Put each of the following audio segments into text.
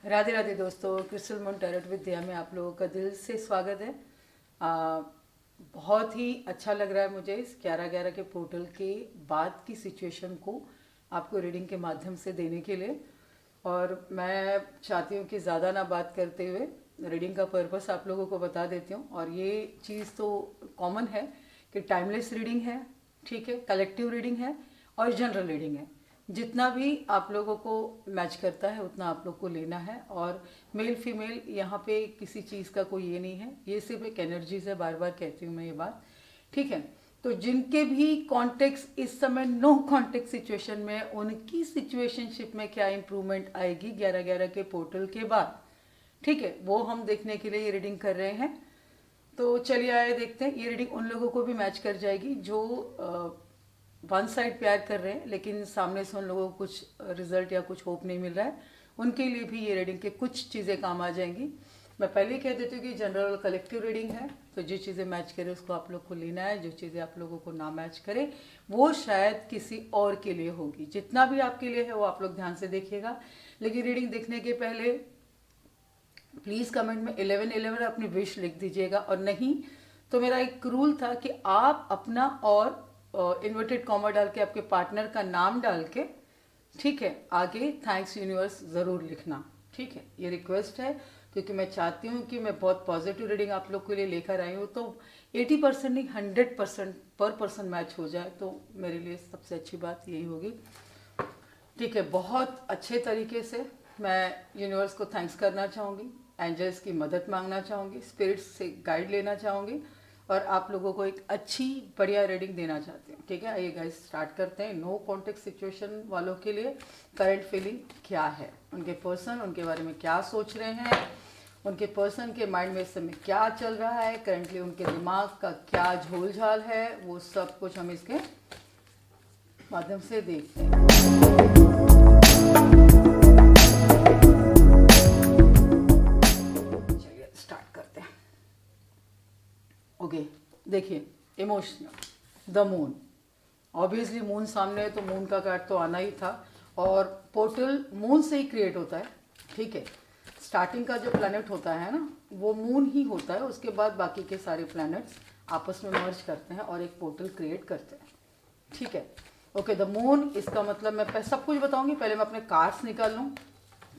राधे राधे दोस्तों, crystal moon tarot विद्या में आप लोगों का दिल से स्वागत है। आ, बहुत ही अच्छा लग रहा है मुझे इस 11/11 के पोर्टल के बाद की सिचुएशन को आपको रीडिंग के माध्यम से देने के लिए। और मैं चाहती हूँ कि ज़्यादा ना बात करते हुए रीडिंग का पर्पस आप लोगों को बता देती हूँ। और ये चीज़ तो कॉमन है कि टाइमलेस रीडिंग है, ठीक है, कलेक्टिव रीडिंग है और जनरल रीडिंग है। जितना भी आप लोगों को मैच करता है उतना आप लोग को लेना है। और मेल फीमेल यहाँ पे किसी चीज़ का कोई ये नहीं है, ये सिर्फ एक एनर्जीज है। बार बार कहती हूँ मैं ये बात, ठीक है। तो जिनके भी कॉन्टेक्स्ट इस समय नो कॉन्टेक्स्ट सिचुएशन में, उनकी सिचुएशनशिप में क्या इंप्रूवमेंट आएगी 11/11 के पोर्टल के बाद, ठीक है, वो हम देखने के लिए ये रीडिंग कर रहे हैं। तो चलिए आए देखते हैं। ये रीडिंग उन लोगों को भी मैच कर जाएगी जो वन साइड प्यार कर रहे हैं लेकिन सामने से उन लोगों को कुछ रिजल्ट या कुछ होप नहीं मिल रहा है, उनके लिए भी ये रीडिंग के कुछ चीज़ें काम आ जाएंगी। मैं पहले ही कह देती हूँ कि जनरल और कलेक्टिव रीडिंग है, तो जो चीज़ें मैच करे उसको आप लोग को लेना है। जो चीज़ें आप लोगों को ना मैच करे वो शायद किसी और के लिए होगी। जितना भी आपके लिए है वो आप लोग ध्यान से देखिएगा। लेकिन रीडिंग देखने के पहले प्लीज़ कमेंट में 1111 अपनी विश लिख दीजिएगा। और नहीं तो मेरा एक रूल था कि आप अपना और इन्वर्टेड कॉमा डाल के आपके पार्टनर का नाम डाल के, ठीक है, आगे थैंक्स यूनिवर्स ज़रूर लिखना, ठीक है। ये रिक्वेस्ट है क्योंकि मैं चाहती हूँ कि मैं बहुत पॉजिटिव रीडिंग आप लोग के लिए लेकर आई हूँ। तो 80% नहीं 100% पर पर्सन मैच हो जाए तो मेरे लिए सबसे अच्छी बात यही होगी, ठीक है। बहुत अच्छे तरीके से मैं यूनिवर्स को थैंक्स करना चाहूँगी, एंजल्स की मदद मांगना चाहूँगी, स्पिरिट्स से गाइड लेना चाहूँगी और आप लोगों को एक अच्छी बढ़िया रीडिंग देना चाहती हूँ, ठीक है। आइए गाइस स्टार्ट करते हैं। नो कॉन्टेक्स्ट सिचुएशन वालों के लिए करंट फीलिंग क्या है, उनके पर्सन उनके बारे में क्या सोच रहे हैं, उनके पर्सन के माइंड में इस समय क्या चल रहा है, करंटली उनके दिमाग का क्या झोल झाल है, वो सब कुछ हम इसके माध्यम से देखते हैं। चलिए स्टार्ट करते हैं। ओके, देखिए emotional the moon. Obviously moon सामने है तो मून का कार्ड तो आना ही था। और पोर्टल मून से ही क्रिएट होता है, ठीक है। स्टार्टिंग का जो प्लैनेट होता है ना वो मून ही होता है, उसके बाद बाकी के सारे प्लैनेट्स आपस में मर्ज करते हैं और एक पोर्टल क्रिएट करते हैं, ठीक है। ओके, द मून, इसका मतलब मैं सब कुछ बताऊंगी। पहले मैं अपने कार्ड्स निकाल लूँ,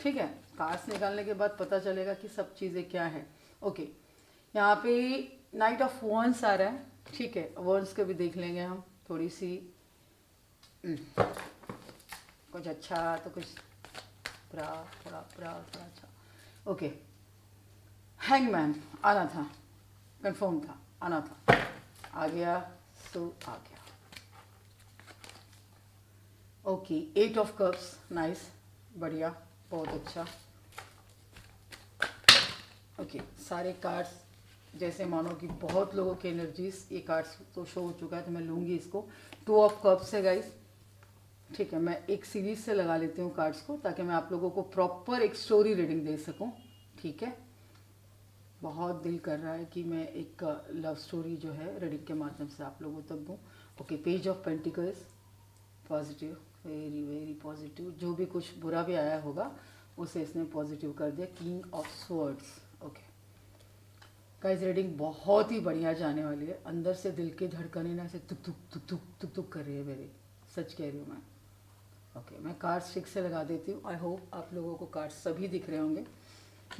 ठीक है। कार्ड्स निकालने के बाद पता चलेगा कि सब चीज़ें क्या है। ओके, यहाँ पे नाइट ऑफ वंस आ रहा है, ठीक है। वंस को भी देख लेंगे हम थोड़ी सी, कुछ अच्छा तो कुछ बुरा, थोड़ा अच्छा। ओके, हैंगमैन आना था, कंफर्म था, आना था, आ गया, सो आ गया। ओके, 8 ऑफ कप्स, नाइस, बढ़िया, बहुत अच्छा। ओके, सारे कार्ड्स जैसे मानो कि बहुत लोगों की एनर्जीज, ये कार्ड्स तो शो हो चुका है तो मैं लूँगी इसको। 2 ऑफ कप्स है गाइस, ठीक है। मैं एक सीरीज से लगा लेती हूँ कार्ड्स को ताकि मैं आप लोगों को प्रॉपर एक स्टोरी रीडिंग दे सकूँ, ठीक है। बहुत दिल कर रहा है कि मैं एक लव स्टोरी जो है रीडिंग के माध्यम से आप लोगों तक दूँ। Okay, page of pentacles, positive, very very positive. जो भी कुछ बुरा भी आया होगा उसे इसने पॉजिटिव कर दिया। King of swords, okay guys, reading बहुत ही बढ़िया जाने वाली है। अंदर से दिल की धड़कनें ना ऐसे तुक तुक तुक तुक तुक तुक कर रही है मेरी, सच कह रही हूँ मैं। ओके, मैं कार्ड्स ठीक से लगा देती हूँ। आई होप आप लोगों को कार्ड्स सभी दिख रहे होंगे,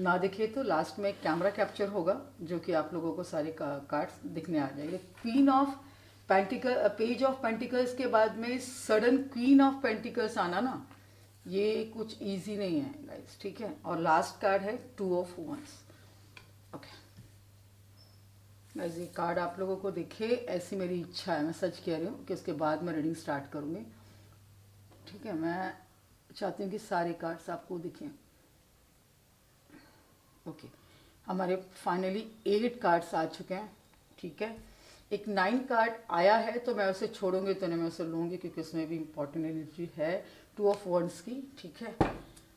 ना दिखे तो लास्ट में एक कैमरा कैप्चर होगा जो कि आप लोगों को सारे कार्ड्स दिखने आ जाएंगे। Queen of pentacle, page of pentacles के बाद में सडन क्वीन ऑफ पेंटिकल्स आना ना, ये कुछ इजी नहीं है गाइस, ठीक है। और लास्ट कार्ड है 2 ऑफ वंस। ओके गाइस, ये कार्ड आप लोगों को दिखे ऐसी मेरी इच्छा है, मैं सच कह रही हूँ कि उसके बाद मैं रीडिंग स्टार्ट करूँगी, ठीक है। मैं चाहती हूँ कि सारे कार्ड्स आपको दिखें। ओके, हमारे फाइनली 8 कार्ड्स आ चुके हैं, ठीक है। एक 9 कार्ड आया है तो मैं उसे छोड़ूंगी तो नहीं, मैं उसे लूँगी क्योंकि उसमें भी इंपॉर्टेंट एनर्जी है 2 ऑफ वंस की, ठीक है।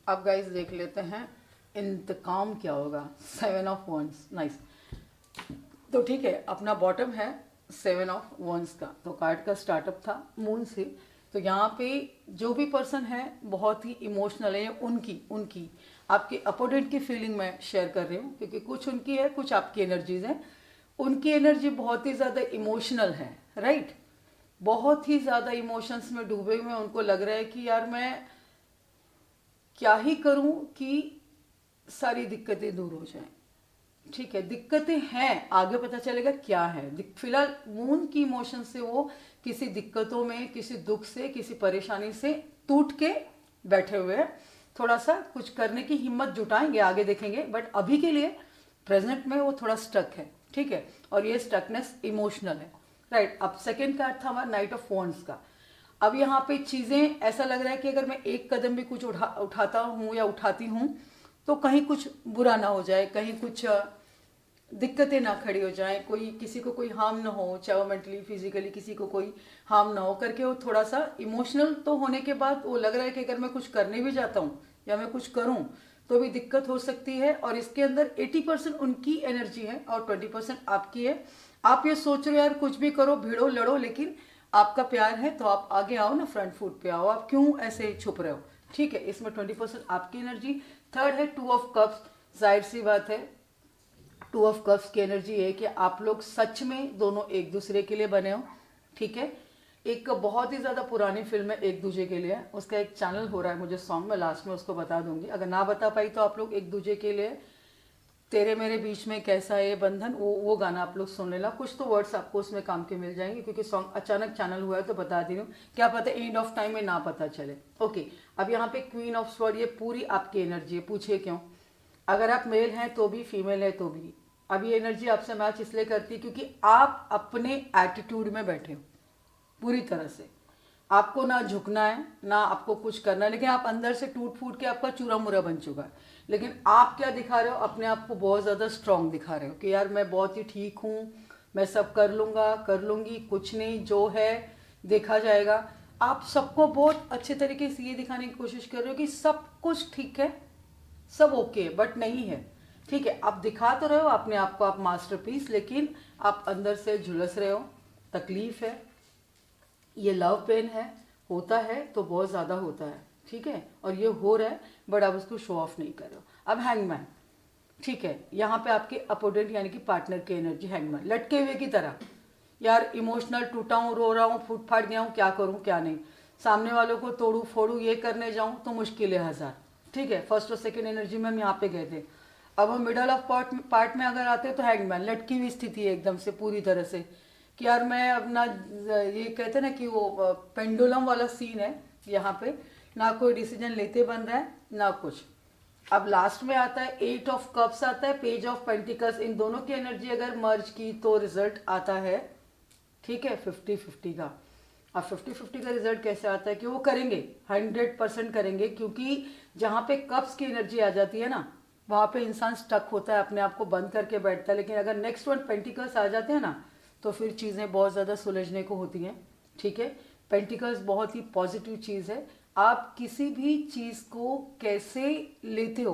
अब गाइस देख लेते हैं इंतकाम क्या होगा। 7 ऑफ वंस, नाइस। तो ठीक है, अपना बॉटम है 7 ऑफ वंस का, तो कार्ड का स्टार्टअप था मून से। तो यहाँ पे जो भी पर्सन है बहुत ही इमोशनल है, या उनकी उनकी आपके अपोनेंट की फीलिंग मैं शेयर कर रही हूँ, क्योंकि कुछ उनकी है, कुछ आपकी एनर्जीज हैं। उनकी एनर्जी बहुत ही ज़्यादा इमोशनल है, राइट। बहुत ही ज़्यादा इमोशंस में डूबे हुए हैं। उनको लग रहा है कि यार मैं क्या ही करूं कि सारी दिक्कतें दूर हो जाएं। ठीक है, दिक्कतें हैं, आगे पता चलेगा क्या है। फिलहाल मून की इमोशन से वो किसी दिक्कतों में, किसी दुख से, किसी परेशानी से टूट के बैठे हुए हैं। थोड़ा सा कुछ करने की हिम्मत जुटाएंगे, आगे देखेंगे, बट अभी के लिए प्रेजेंट में वो थोड़ा स्टक है। ठीक है, और ये स्टकनेस इमोशनल है, राइट। अब सेकेंड कार्ड था हमारा नाइट ऑफ वॉन्ड्स का। अब यहाँ पे चीज़ें ऐसा लग रहा है कि अगर मैं एक कदम भी कुछ उठाता हूँ या उठाती हूँ तो कहीं कुछ बुरा ना हो जाए, कहीं कुछ दिक्कतें ना खड़ी हो जाए, कोई किसी को कोई हार्म ना हो, चाहे वो मेंटली फिजिकली किसी को कोई हार्म ना हो करके। वो थोड़ा सा इमोशनल तो होने के बाद वो लग रहा है कि अगर मैं कुछ करने भी जाता हूँ या मैं कुछ करूँ तो भी दिक्कत हो सकती है। और इसके अंदर 80% उनकी एनर्जी है और 20% आपकी है। आप ये सोच रहे हो यार कुछ भी करो, भिड़ो लड़ो, लेकिन आपका प्यार है तो आप आगे आओ ना, फ्रंट फुट पे आओ, आप क्यों ऐसे छुप रहे हो। ठीक है, इसमें 20% आपकी एनर्जी। थर्ड है 2 ऑफ कप्स। जाहिर सी बात है 2 ऑफ कप्स की एनर्जी है कि आप लोग सच में दोनों एक दूसरे के लिए बने हो। ठीक है, एक बहुत ही ज़्यादा पुरानी फिल्म है एक दूजे के लिए, उसका एक चैनल हो रहा है मुझे सॉन्ग में, लास्ट में उसको बता दूंगी। अगर ना बता पाई तो आप लोग एक दूजे के लिए तेरे मेरे बीच में कैसा है बंधन, वो गाना आप लोग सुन लेना। कुछ तो वर्ड्स आपको उसमें काम के मिल जाएंगे, क्योंकि सॉन्ग अचानक चैनल हुआ है तो बता दी हूँ, क्या पता एंड ऑफ टाइम में ना पता चले। ओके, अब यहाँ पे क्वीन ऑफ स्वॉर्ड, ये पूरी आपकी एनर्जी है। पूछिए क्यों? अगर आप मेल हैं तो भी, फीमेल है तो भी, अब ये एनर्जी आपसे मैच इसलिए करती है क्योंकि आप अपने एटीट्यूड में बैठे हो पूरी तरह से। आपको ना झुकना है ना आपको कुछ करना है, लेकिन आप अंदर से टूट फूट के आपका चूरा मुरा बन चुका है। लेकिन आप क्या दिखा रहे हो? अपने आप को बहुत ज़्यादा स्ट्रांग दिखा रहे हो कि यार मैं बहुत ही ठीक हूँ, मैं सब कर लूँगा, कर लूँगी, कुछ नहीं, जो है देखा जाएगा। आप सबको बहुत अच्छे तरीके से ये दिखाने की कोशिश कर रहे हो कि सब कुछ ठीक है, सब ओके, बट नहीं है। ठीक है, आप दिखा तो रहे हो अपने आप को आप मास्टरपीस, लेकिन आप अंदर से झुलस रहे हो, तकलीफ है, ये लव पेन है, होता है तो बहुत ज़्यादा होता है। ठीक है, और ये हो रहा है बट आप उसको शो ऑफ नहीं कर रहे हो। अब हैंगमैन, ठीक है, यहाँ पे आपके अपोनेंट यानी कि पार्टनर की एनर्जी, हैंगमैन लटके हुए की तरह, यार इमोशनल टूटा हूँ, रो रहा हूँ, फूट फाट गया हूँ, क्या करूँ क्या नहीं, सामने वालों को तोड़ू फोड़ू, ये करने जाऊँ तो मुश्किल है हज़ार। ठीक है, फर्स्ट और सेकेंड एनर्जी में हम यहाँ पे गए थे। अब हम मिडल ऑफ पार्ट में अगर आते हैं तो हैंगमैन, लटकी हुई स्थिति है एकदम से पूरी तरह से कि यार मैं अपना, ये कहते हैं ना कि वो पेंडुलम वाला सीन है यहाँ पे, ना कोई डिसीजन लेते बन रहा है ना कुछ। अब लास्ट में आता है 8 ऑफ कप्स आता है, पेज ऑफ पेंटिकल्स। इन दोनों की एनर्जी अगर मर्ज की तो रिजल्ट आता है, ठीक है, 50-50 का। अब 50-50 का रिजल्ट कैसे आता है कि वो करेंगे, 100% करेंगे, क्योंकि जहाँ पे कप्स की एनर्जी आ जाती है ना, वहाँ पे इंसान स्टक होता है, अपने आप को बंद करके बैठता है। लेकिन अगर नेक्स्ट वन पेंटिकल्स आ जाते हैं ना, तो फिर चीज़ें बहुत ज़्यादा सुलझने को होती हैं। ठीक है, पेंटिकल्स बहुत ही पॉजिटिव चीज़ है। आप किसी भी चीज़ को कैसे लेते हो,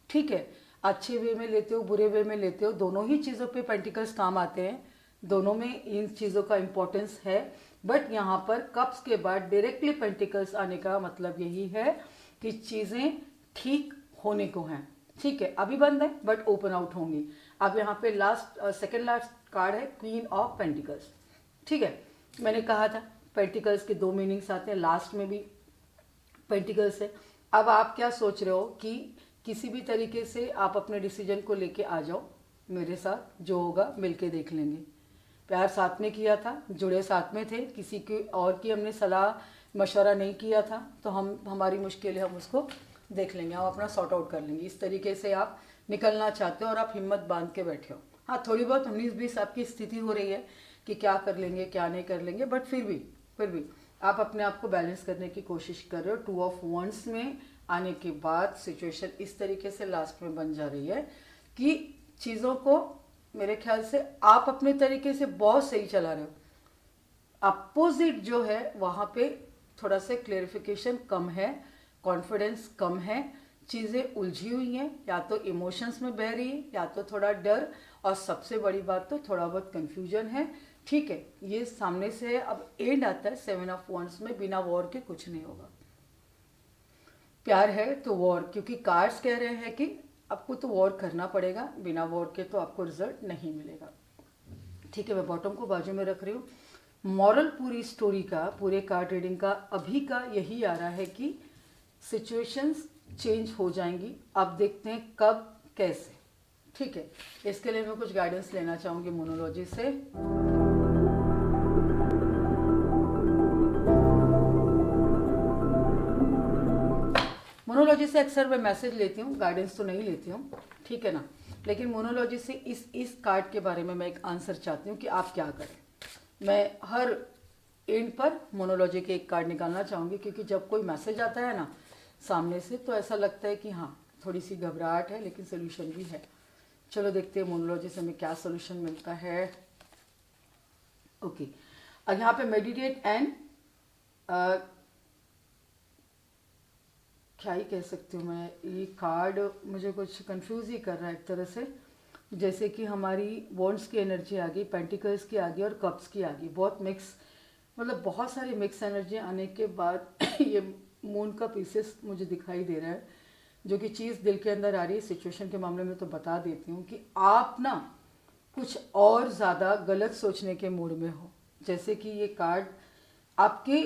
ठीक है, अच्छे वे में लेते हो, बुरे वे में लेते हो, दोनों ही चीज़ों पे पेंटिकल्स काम आते हैं, दोनों में इन चीज़ों का इम्पोर्टेंस है। बट यहाँ पर कप्स के बाद डायरेक्टली पेंटिकल्स आने का मतलब यही है कि चीज़ें ठीक होने को हैं। ठीक है, अभी बंद है बट ओपन आउट होंगी। अब यहाँ पे लास्ट सेकेंड लास्ट कार्ड है क्वीन ऑफ पेंटिकल्स। ठीक है, मैंने कहा था पेंटिकल्स के 2 मीनिंग्स आते हैं, लास्ट में भी पेंटिकल्स है। अब आप क्या सोच रहे हो कि किसी भी तरीके से आप अपने डिसीजन को लेके आ जाओ मेरे साथ, जो होगा मिलके देख लेंगे। प्यार साथ में किया था, जुड़े साथ में थे, किसी की और की हमने सलाह मशवरा नहीं किया था, तो हमारी मुश्किल है, हम उसको देख लेंगे, हम अपना सॉर्ट आउट कर लेंगे। इस तरीके से आप निकलना चाहते हो और आप हिम्मत बांध के बैठे हो। हाँ, थोड़ी बहुत 19-20 आपकी स्थिति हो रही है कि क्या कर लेंगे क्या नहीं कर लेंगे, बट फिर भी आप अपने आप को बैलेंस करने की कोशिश कर रहे हो। 2 ऑफ वंड्स में आने के बाद सिचुएशन इस तरीके से लास्ट में बन जा रही है कि चीज़ों को मेरे ख्याल से आप अपने तरीके से बहुत सही चला रहे हो, अपोजिट जो है वहाँ पे थोड़ा सा क्लेरिफिकेशन कम है, कॉन्फिडेंस कम है, चीज़ें उलझी हुई हैं, या तो इमोशंस में बह रही है या तो थोड़ा डर, और सबसे बड़ी बात तो थोड़ा बहुत कन्फ्यूजन है। ठीक है, ये सामने से है। अब एंड आता है 7 ऑफ वॉन्ड्स में, बिना वॉर के कुछ नहीं होगा। प्यार है तो वॉर, क्योंकि कार्ड्स कह रहे हैं कि आपको तो वॉर करना पड़ेगा, बिना वॉर के तो आपको रिजल्ट नहीं मिलेगा। ठीक है, मैं बॉटम को बाजू में रख रही हूँ। मॉरल पूरी स्टोरी का, पूरे कार्ड रीडिंग का अभी का यही आ रहा है कि सिचुएशंस चेंज हो जाएंगी। अब देखते हैं कब, कैसे। ठीक है, इसके लिए मैं कुछ गाइडेंस लेना चाहूँगी मोनोलॉजी से। मोनोलॉजी से अक्सर मैं मैसेज लेती हूँ, गाइडेंस तो नहीं लेती हूँ, ठीक है ना। लेकिन मोनोलॉजी से इस कार्ड के बारे में मैं एक आंसर चाहती हूँ कि आप क्या करें। मैं हर एंड पर मोनोलॉजी के एक कार्ड निकालना चाहूँगी, क्योंकि जब कोई मैसेज आता है ना सामने से तो ऐसा लगता है कि हाँ थोड़ी सी घबराहट है, लेकिन सोल्यूशन भी है। चलो देखते हैं मोनोलॉजी से हमें क्या सोल्यूशन मिलता है। ओके, अब यहाँ पे मेडिटेट एंड क्या ही कह सकती हूँ मैं, ये कार्ड मुझे कुछ कंफ्यूज ही कर रहा है एक तरह से। जैसे कि हमारी वॉन्ड्स की एनर्जी आ गई, पेंटिकल्स की आ गई और कप्स की आ गई, बहुत मिक्स, मतलब बहुत सारी मिक्स एनर्जी आने के बाद ये मून का पीसेस मुझे दिखाई दे रहा है, जो कि चीज़ दिल के अंदर आ रही है। सिचुएशन के मामले में तो बता देती हूँ कि आप ना कुछ और ज़्यादा गलत सोचने के मूड में हो। जैसे कि ये कार्ड आपकी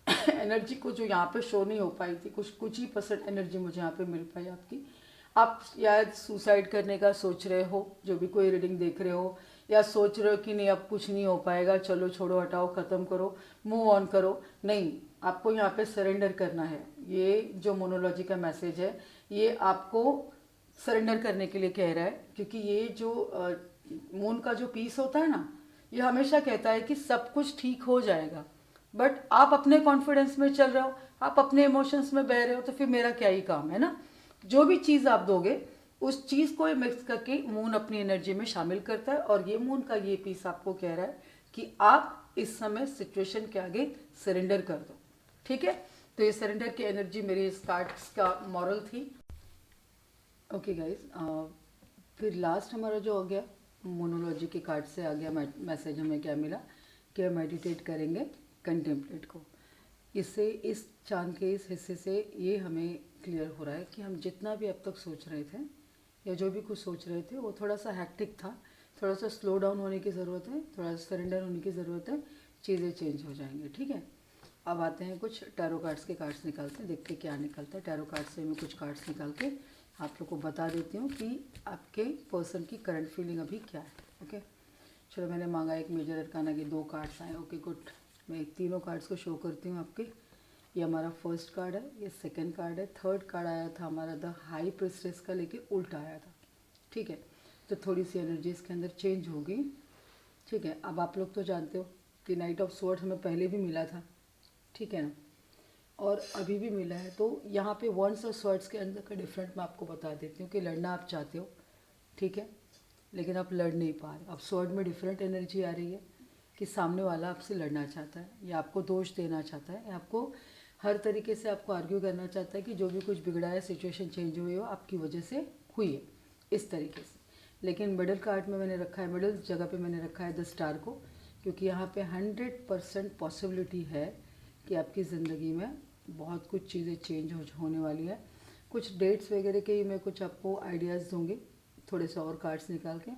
एनर्जी को जो यहाँ पे शो नहीं हो पाई थी, कुछ ही % एनर्जी मुझे यहाँ पे मिल पाई आपकी। आप या सुसाइड करने का सोच रहे हो, जो भी कोई रीडिंग देख रहे हो, या सोच रहे हो कि नहीं अब कुछ नहीं हो पाएगा, चलो छोड़ो हटाओ ख़त्म करो, मूव ऑन करो। नहीं, आपको यहाँ पे सरेंडर करना है। ये जो मोनोलॉजी का मैसेज है ये आपको सरेंडर करने के लिए कह रहा है, क्योंकि ये जो मून का जो पीस होता है ना, ये हमेशा कहता है कि सब कुछ ठीक हो जाएगा। बट आप अपने कॉन्फिडेंस में चल रहे हो, आप अपने इमोशंस में बह रहे हो, तो फिर मेरा क्या ही काम है ना। जो भी चीज़ आप दोगे उस चीज़ को मिक्स करके मून अपनी एनर्जी में शामिल करता है। और ये मून का ये पीस आपको कह रहा है कि आप इस समय सिचुएशन के आगे सरेंडर कर दो। ठीक है, तो ये सरेंडर की एनर्जी मेरी इस कार्ड्स का मॉरल थी। ओके गाइज, फिर लास्ट हमारा जो हो गया मोनोलॉजी के कार्ड से आ गया मैसेज, हमें क्या मिला कि मेडिटेट करेंगे कंटेम्पलेट को। इससे, इस चांद के इस हिस्से से ये हमें क्लियर हो रहा है कि हम जितना भी अब तक सोच रहे थे या जो भी कुछ सोच रहे थे वो थोड़ा सा हैक्टिक था, थोड़ा सा स्लो डाउन होने की ज़रूरत है, थोड़ा सा सरेंडर होने की ज़रूरत है, चीज़ें चेंज हो जाएंगी। ठीक है, अब आते हैं कुछ टैरो कार्ड्स के कार्ड्स निकालते हैं, देखते क्या निकलता है। टैरो कार्ड से मैं कुछ कार्ड्स निकाल के आप लोग को बता देती हूँ कि आपके पर्सन की करंट फीलिंग अभी क्या है। ओके, चलो मैंने मांगा एक मेजर अरकाना के 2 कार्ड्स आए। ओके गुड, मैं तीनों कार्ड्स को शो करती हूँ आपके। ये हमारा फर्स्ट कार्ड है, ये सेकंड कार्ड है, थर्ड कार्ड आया था हमारा द हाई प्रिस्टेस का, लेकिन उल्टा आया था। ठीक है, तो थोड़ी सी एनर्जी इसके अंदर चेंज होगी। ठीक है, अब आप लोग तो जानते हो कि नाइट ऑफ स्वॉर्ड्स हमें पहले भी मिला था, ठीक है ना, और अभी भी मिला है। तो यहाँ पे वंस और स्वॉर्ड्स के अंदर का डिफरेंट मैं आपको बता देती हूँ कि लड़ना आप चाहते हो, ठीक है, लेकिन आप लड़ नहीं पा रहे। अब स्वॉर्ड में डिफरेंट एनर्जी आ रही है कि सामने वाला आपसे लड़ना चाहता है, या आपको दोष देना चाहता है, या आपको हर तरीके से आपको आर्ग्यू करना चाहता है कि जो भी कुछ बिगड़ा है, सिचुएशन चेंज हुई हो, आपकी वजह से हुई है, इस तरीके से। लेकिन मिडिल कार्ड में मैंने रखा है, मिडिल जगह पे मैंने रखा है द स्टार को, क्योंकि यहाँ पे 100% पॉसिबिलिटी है कि आपकी ज़िंदगी में बहुत कुछ चीज़ें चेंज होने वाली है। कुछ डेट्स वगैरह के ही मैं कुछ आपको आइडियाज़ दूँगी, थोड़े से और कार्ड्स निकाल के।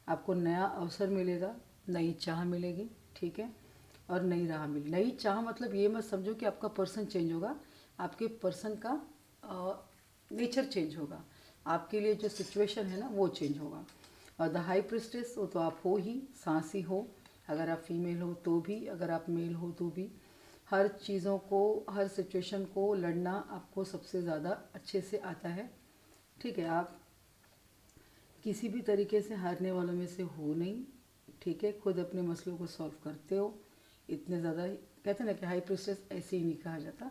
आपको नया अवसर मिलेगा, नई चाह मिलेगी, ठीक है, और नई राह मिली। नई चाह मतलब ये मत समझो कि आपका पर्सन चेंज होगा, आपके पर्सन का नेचर चेंज होगा, आपके लिए जो सिचुएशन है ना वो चेंज होगा। और द हाई प्रिस्टेस वो तो आप हो ही, सांस ही हो, अगर आप फीमेल हो तो भी, अगर आप मेल हो तो भी। हर चीज़ों को, हर सिचुएशन को लड़ना आपको सबसे ज़्यादा अच्छे से आता है। ठीक है, आप किसी भी तरीके से हारने वालों में से हो नहीं, ठीक है, खुद अपने मसलों को सॉल्व करते हो। इतने ज़्यादा कहते हैं ना कि हाई प्रिस्टेस ऐसे ही नहीं कहा जाता।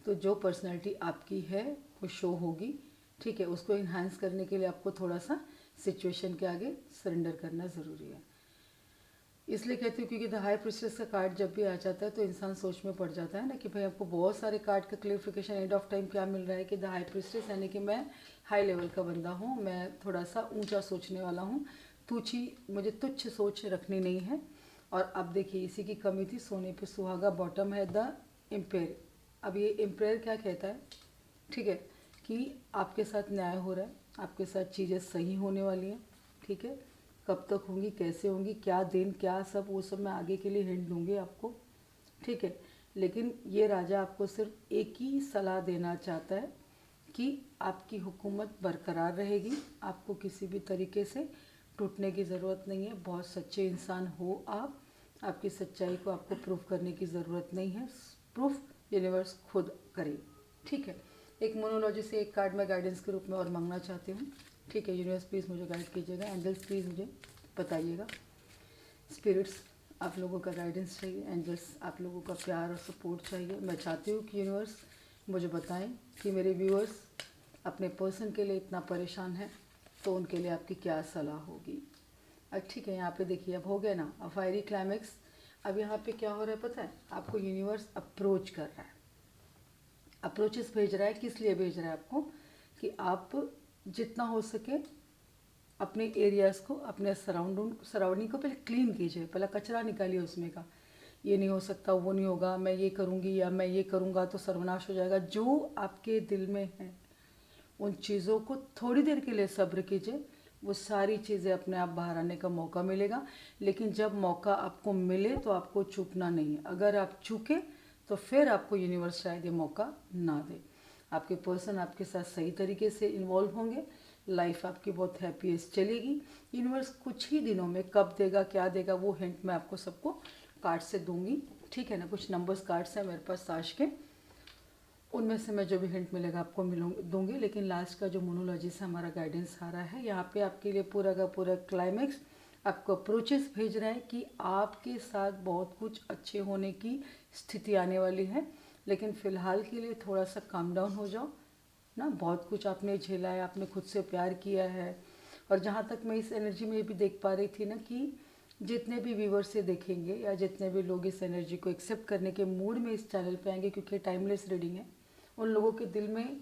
तो जो पर्सनैलिटी आपकी है वो शो होगी, ठीक है, उसको इन्हांस करने के लिए आपको थोड़ा सा सिचुएशन के आगे सरेंडर करना ज़रूरी है। इसलिए कहती हूँ क्योंकि द हाई प्रिस्टेस का कार्ड जब भी आ जाता है तो इंसान सोच में पड़ जाता है ना कि भाई आपको बहुत सारे कार्ड का क्लियरिफिकेशन एंड ऑफ टाइम क्या मिल रहा है कि द हाई प्रिस्टेस यानी कि मैं हाई लेवल का बंदा हूँ, मैं थोड़ा सा ऊंचा सोचने वाला हूँ, मुझे तुच्छ सोच रखनी नहीं है, और अब देखिए इसी की कमी थी, सोने पे सुहागा, बॉटम है द एम्पायर। अब ये एम्पायर क्या कहता है, ठीक है, कि आपके साथ न्याय हो रहा है, आपके साथ चीज़ें सही होने वाली हैं, ठीक है। कब तक होंगी, कैसे होंगी, क्या दिन क्या सब, वो सब मैं आगे के लिए हिंट दूंगी आपको, ठीक है। लेकिन ये राजा आपको सिर्फ एक ही सलाह देना चाहता है कि आपकी हुकूमत बरकरार रहेगी, आपको किसी भी तरीके से टूटने की ज़रूरत नहीं है। बहुत सच्चे इंसान हो आप, आपकी सच्चाई को आपको प्रूफ करने की ज़रूरत नहीं है, प्रूफ यूनिवर्स खुद करे, ठीक है। एक मोनोलॉजी से एक कार्ड मैं गाइडेंस के रूप में और मांगना चाहती हूँ, ठीक है। यूनिवर्स प्लीज़ मुझे गाइड कीजिएगा, एंजल्स प्लीज़ मुझे बताइएगा, स्पिरिट्स आप लोगों का गाइडेंस चाहिए, एंजल्स आप लोगों का प्यार और सपोर्ट चाहिए। मैं चाहती हूँ कि यूनिवर्स मुझे बताएं कि मेरे व्यूअर्स अपने पर्सन के लिए इतना परेशान है तो उनके लिए आपकी क्या सलाह होगी। अब ठीक है, यहाँ पे देखिए अब हो गया ना, अब फायरी क्लाइमैक्स। अब यहाँ पे क्या हो रहा है पता है आपको, यूनिवर्स अप्रोच कर रहा है, अप्रोचेस भेज रहा है। किस लिए भेज रहा है आपको, कि आप जितना हो सके अपने एरियाज़ को, अपने सराउंडिंग को पहले क्लीन कीजिए, पहले कचरा निकालिए उसमें का, ये नहीं हो सकता, वो नहीं होगा, मैं ये करूँगी या मैं ये करूँगा तो सर्वनाश हो जाएगा। जो आपके दिल में है उन चीज़ों को थोड़ी देर के लिए सब्र कीजिए, वो सारी चीज़ें अपने आप बाहर आने का मौका मिलेगा। लेकिन जब मौका आपको मिले तो आपको चूकना नहीं है, अगर आप चूके तो फिर आपको यूनिवर्स शायद ये मौका ना दे। आपके पर्सन आपके साथ सही तरीके से इन्वॉल्व होंगे, लाइफ आपकी बहुत हैप्पीएस्ट चलेगी। यूनिवर्स कुछ ही दिनों में कब देगा क्या देगा वो हिंट मैं आपको सबको कार्ड से दूंगी, ठीक है ना। कुछ नंबर्स कार्ड्स हैं मेरे पास ताश के, उनमें से मैं जो भी हिंट मिलेगा आपको दूंगी। लेकिन लास्ट का जो मोनोलॉजी से हमारा गाइडेंस आ रहा है, यहाँ पे आपके लिए पूरा का पूरा क्लाइमैक्स आपको अप्रोचेस भेज रहा है कि आपके साथ बहुत कुछ अच्छे होने की स्थिति आने वाली है। लेकिन फ़िलहाल के लिए थोड़ा सा काम डाउन हो जाओ ना, बहुत कुछ आपने झेला है, आपने खुद से प्यार किया है। और जहाँ तक मैं इस एनर्जी में भी देख पा रही थी ना, कि जितने भी व्यूवर्स से देखेंगे या जितने भी लोग इस एनर्जी को एक्सेप्ट करने के मूड में इस चैनल पे आएंगे, क्योंकि टाइमलेस रीडिंग है, उन लोगों के दिल में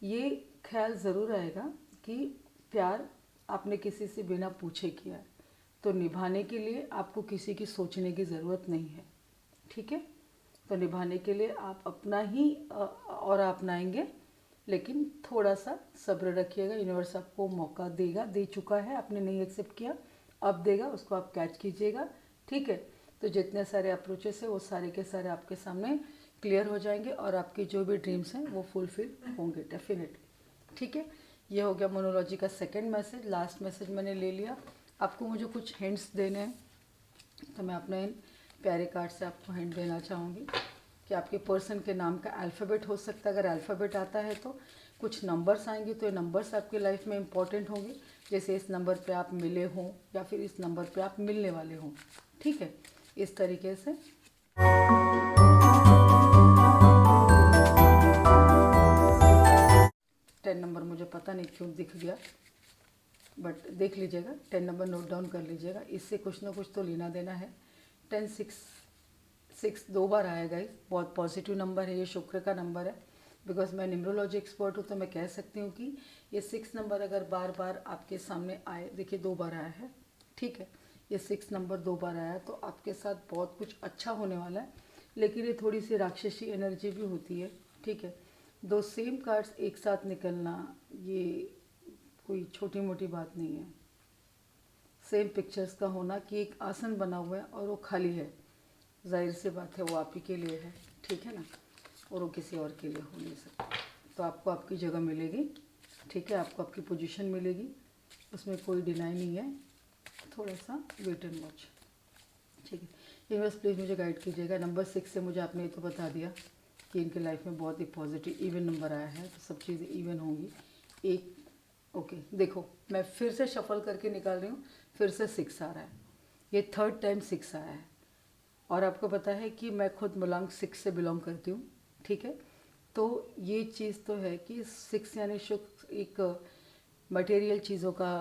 ये ख्याल ज़रूर आएगा कि प्यार आपने किसी से बिना पूछे किया है, तो निभाने के लिए आपको किसी की सोचने की ज़रूरत नहीं है, ठीक है। तो निभाने के लिए आप अपना ही और अपनाएंगे, लेकिन थोड़ा सा सब्र रखिएगा। यूनिवर्स आपको मौका देगा, दे चुका है, आपने नहीं एक्सेप्ट किया, अब देगा, उसको आप कैच कीजिएगा, ठीक है। तो जितने सारे अप्रोचेस है वो सारे के सारे आपके सामने क्लियर हो जाएंगे और आपकी जो भी ड्रीम्स हैं वो फुलफिल होंगे डेफिनेटली, ठीक है। ये हो गया मोनोलॉजी का सेकंड मैसेज। लास्ट मैसेज मैंने ले लिया, आपको मुझे कुछ हिंट्स देने हैं, तो मैं अपने इन प्यारे कार्ड से आपको हिंट देना चाहूँगी कि आपके पर्सन के नाम का अल्फ़ाबेट हो सकता है। अगर अल्फ़ाबेट आता है तो कुछ नंबर्स आएंगे, तो ये नंबर्स आपकी लाइफ में इंपॉर्टेंट होंगे, जैसे इस नंबर पे आप मिले हों या फिर इस नंबर पे आप मिलने वाले हों, ठीक है, इस तरीके से। 10 नंबर मुझे पता नहीं क्यों दिख गया, बट देख लीजिएगा, 10 नंबर नोट डाउन कर लीजिएगा, इससे कुछ ना कुछ तो लेना देना है। 10 6 6 दो बार आएगा, बहुत पॉजिटिव नंबर है, ये शुक्र का नंबर है। बिकॉज मैं न्यूमरोलॉजी एक्सपर्ट हूँ तो मैं कह सकती हूँ कि ये 6 नंबर अगर बार बार आपके सामने आए, देखिए 2 बार आया है, ठीक है, ये 6 नंबर 2 बार आया तो आपके साथ बहुत कुछ अच्छा होने वाला है। लेकिन ये थोड़ी सी राक्षसी एनर्जी भी होती है, ठीक है। 2 सेम कार्ड्स एक साथ निकलना ये कोई छोटी मोटी बात नहीं है। सेम पिक्चर्स का होना कि एक आसन बना हुआ है और वो खाली है, जाहिर सी बात है वो आप ही के लिए है, ठीक है ना, और वो किसी और के लिए हो नहीं सकता। तो आपको आपकी जगह मिलेगी, ठीक है, आपको आपकी पोजीशन मिलेगी, उसमें कोई डिनाई नहीं है। थोड़ा सा वेट एंड वॉच, ठीक है। यूनिवर्स प्लीज़ मुझे गाइड कीजिएगा। नंबर 6 से मुझे आपने ये तो बता दिया कि इनके लाइफ में बहुत ही पॉजिटिव इवन नंबर आया है, तो सब चीज़ें इवन होंगी। एक ओके, देखो मैं फिर से शफल करके निकाल रही हूँ, फिर से 6 आ रहा है, ये 3rd टाइम 6 आया है। और आपको पता है कि मैं खुद मुलांग 6 से बिलोंग करती हूँ, ठीक है। तो ये चीज़ तो है कि 6 यानी शुक्र, एक मटेरियल चीज़ों का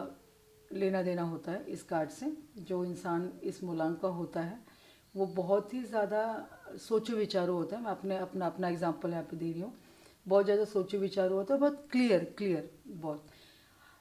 लेना देना होता है इस कार्ड से। जो इंसान इस मूलांक का होता है वो बहुत ही ज़्यादा सोचो विचारो होता है। मैं अपना एग्जांपल यहाँ पे दे रही हूँ, बहुत ज़्यादा सोचो विचारो होता है, बहुत क्लियर बहुत।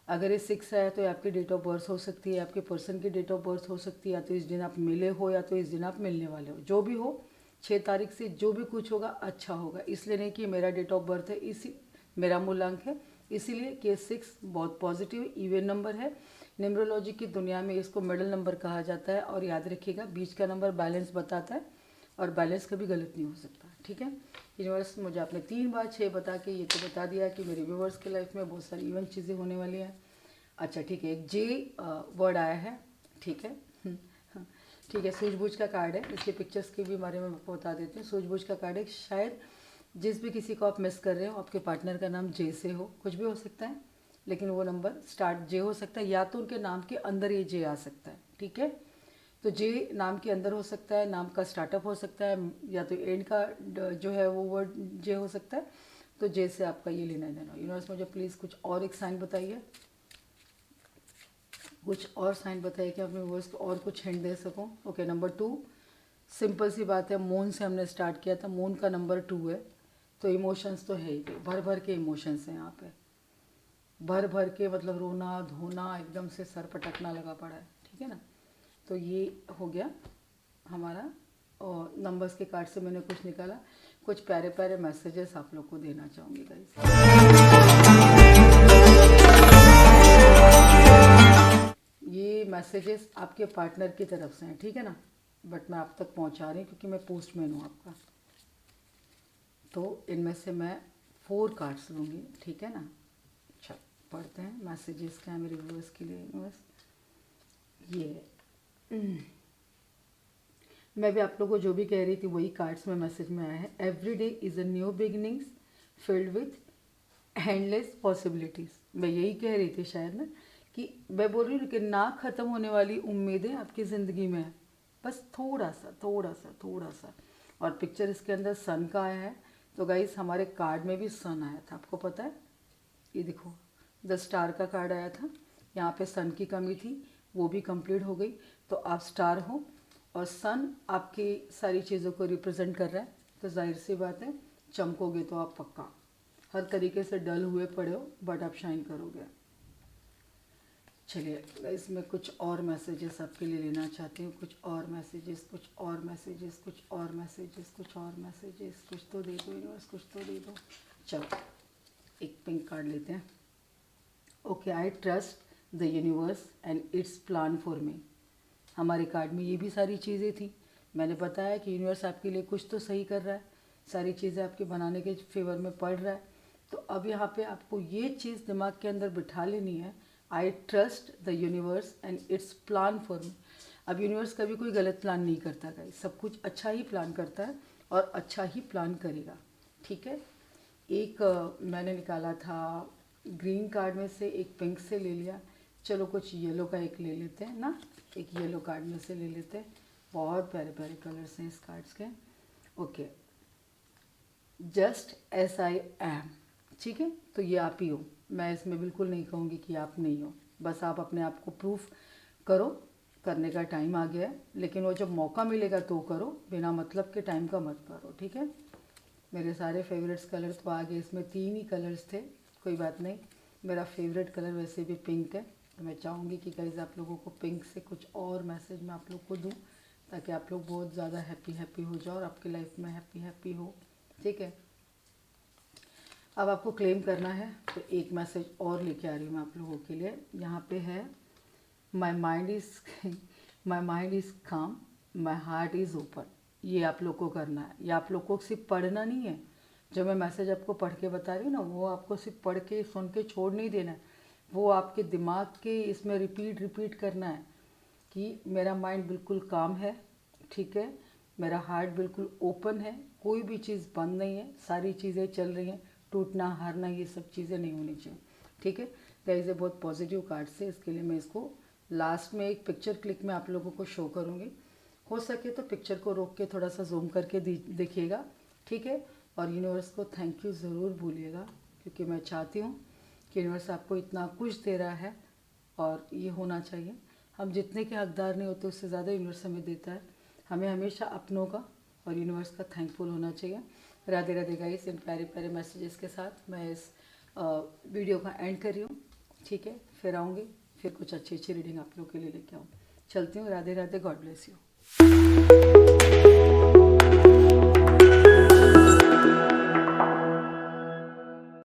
अगर ये 6 है तो ये आपकी डेट ऑफ बर्थ हो सकती है, आपके पर्सन की डेट ऑफ बर्थ हो सकती है, या तो इस दिन आप मिले हो या तो इस दिन आप मिलने वाले हो। जो भी हो 6 तारीख से जो भी कुछ होगा अच्छा होगा। इसलिए नहीं कि मेरा डेट ऑफ बर्थ है, इसी मेरा मूलांक है, इसीलिए कि 6 बहुत पॉजिटिव इवन नंबर है। न्यूमरोलॉजी की दुनिया में इसको मिडल नंबर कहा जाता है। और याद रखिएगा बीच का नंबर बैलेंस बताता है और बैलेंस कभी गलत नहीं हो सकता, ठीक है। यूनिवर्स मुझे आपने 3 बार 6 बता के ये तो बता दिया कि मेरे व्यूवर्स के लाइफ में बहुत सारी इवन चीज़ें होने वाली हैं। अच्छा ठीक है, एक जे वर्ड आया है, ठीक है। हाँ, ठीक है। सूझबूझ का कार्ड है, इसके पिक्चर्स के भी बारे में आपको बता देते हैं। सूझबूझ का कार्ड है, शायद जिस भी किसी को आप मिस कर रहे हो आपके पार्टनर का नाम जे से हो, कुछ भी हो सकता है, लेकिन वो नंबर स्टार्ट जे हो सकता है, या तो उनके नाम के अंदर ये जे आ सकता है, ठीक है। तो जे नाम के अंदर हो सकता है, नाम का स्टार्टअप हो सकता है, या तो एंड का जो है वो वर्ड जे हो सकता है। तो जे से आपका ये लेना देना। यूनिवर्स मुझे प्लीज़ कुछ और एक साइन बताइए, कुछ और साइन बताइए कि अपने व्यूअर्स को और कुछ हिंट दे सकूं। ओके, नंबर 2, सिंपल सी बात है, मून से हमने स्टार्ट किया था, मून का नंबर 2 है, तो इमोशंस तो है ही, भर भर के इमोशंस हैं यहाँ पे, भर भर के, मतलब रोना धोना, एकदम से सर पटकना लगा पड़ा है, ठीक है ना। तो ये हो गया हमारा, और नंबर्स के कार्ड से मैंने कुछ निकाला, कुछ प्यारे प्यारे मैसेजेस आप लोग को देना चाहूँगी गाइस। ये मैसेजेस आपके पार्टनर की तरफ से हैं, ठीक है ना, बट मैं आप तक पहुंचा रही हूँ क्योंकि मैं पोस्टमैन हूँ आपका। तो इनमें से मैं 4 कार्ड्स लूँगी, ठीक है ना। अच्छा, पढ़ते हैं मैसेजेस क्या है मेरे व्यूअर्स के लिए। बस ये मैं भी आप लोगों को जो भी कह रही थी वही कार्ड्स में मैसेज में आया है। Every day is a new beginnings filled with endless possibilities. मैं यही कह रही थी शायद ना, कि मैं बोल रही हूँ कि ना ख़त्म होने वाली उम्मीदें आपकी ज़िंदगी में है, बस थोड़ा सा थोड़ा सा थोड़ा सा। और पिक्चर इसके अंदर सन का आया है, तो गाइस हमारे कार्ड में भी सन आया था, आपको पता है। ये देखो, द स्टार का कार्ड आया था, यहाँ पे सन की कमी थी, वो भी कंप्लीट हो गई। तो आप स्टार हो और सन आपकी सारी चीज़ों को रिप्रेजेंट कर रहा है, तो जाहिर सी बात है चमकोगे तो आप पक्का। हर तरीके से डल हुए पड़े हो बट आप शाइन करोगे। चलिए इसमें कुछ और मैसेजेस आपके लिए लेना चाहती हूँ, कुछ और मैसेजेस, कुछ और मैसेजेस, कुछ और मैसेजेस, कुछ और मैसेजेस, कुछ तो दे दो यूनिवर्स, कुछ तो दे दो। चलो एक पिंक कार्ड लेते हैं। Okay, I trust the universe and it's plan for me. हमारे कार्ड में ये भी सारी चीज़ें थी, मैंने बताया कि यूनिवर्स आपके लिए कुछ तो सही कर रहा है, सारी चीज़ें आपके बनाने के फेवर में पड़ रहा है। तो अब यहाँ पे आपको ये चीज़ दिमाग के अंदर बिठा लेनी है, I trust the universe and it's plan for me. अब यूनिवर्स कभी कोई गलत प्लान नहीं करता गाइस, सब कुछ अच्छा ही प्लान करता है और अच्छा ही प्लान करेगा, ठीक है। एक मैंने निकाला था ग्रीन कार्ड में से, एक पिंक से ले लिया, चलो कुछ येलो का एक ले लेते हैं ना, एक येलो कार्ड में से ले लेते हैं। बहुत प्यारे प्यारे कलर्स हैं इस कार्ड्स के। Okay, just S I am, ठीक है। तो ये आप ही हो, मैं इसमें बिल्कुल नहीं कहूँगी कि आप नहीं हो, बस आप अपने आप को प्रूफ करो, करने का टाइम आ गया है। लेकिन वो जब मौका मिलेगा तो करो, बिना मतलब के टाइम का मत करो, ठीक है। मेरे सारे फेवरेट्स कलर्स तो आ गए, इसमें 3 ही कलर्स थे, कोई बात नहीं। मेरा फेवरेट कलर वैसे भी पिंक है, तो मैं चाहूँगी कि गाइस आप लोगों को पिंक से कुछ और मैसेज मैं आप लोग को दूँ, ताकि आप लोग बहुत ज़्यादा हैप्पी हो जाओ और आपकी लाइफ में हैप्पी हो, ठीक है। अब आपको क्लेम करना है, तो एक मैसेज और लेके आ रही हूँ मैं आप लोगों के लिए। यहाँ पे है, माई माइंड इज़ काम, माई हार्ट इज़ ओपन। ये आप लोग को करना है, ये आप लोग को सिर्फ पढ़ना नहीं है। जो मैं मैसेज आपको पढ़ के बता रही हूँ ना, वो आपको सिर्फ पढ़ के सुन के छोड़ नहीं देना है, वो आपके दिमाग के इसमें रिपीट करना है कि मेरा माइंड बिल्कुल काम है, ठीक है, मेरा हार्ट बिल्कुल ओपन है, कोई भी चीज़ बंद नहीं है, सारी चीज़ें चल रही हैं, टूटना हारना ये सब चीज़ें नहीं होनी चाहिए, ठीक है। गाइस ये बहुत पॉजिटिव कार्ड से, इसके लिए मैं इसको लास्ट में एक पिक्चर क्लिक में आप लोगों को शो करूँगी। हो सके तो पिक्चर को रोक के थोड़ा सा जूम करके देखिएगा, ठीक है। और यूनिवर्स को थैंक यू ज़रूर भूलिएगा, क्योंकि मैं चाहती हूँ कि यूनिवर्स आपको इतना कुछ दे रहा है और ये होना चाहिए। हम जितने के हकदार नहीं होते उससे ज़्यादा यूनिवर्स हमें देता है, हमें हमेशा अपनों का और यूनिवर्स का थैंकफुल होना चाहिए। राधे राधे गाइस, इन प्यारे प्यारे मैसेजेस के साथ मैं इस वीडियो का एंड कर रही हूँ। ठीक है, फिर आऊँगी, फिर कुछ अच्छी अच्छी रीडिंग आप लोग के लिए लेके आऊँ। चलती हूँ, Radhe Radhe, God bless you.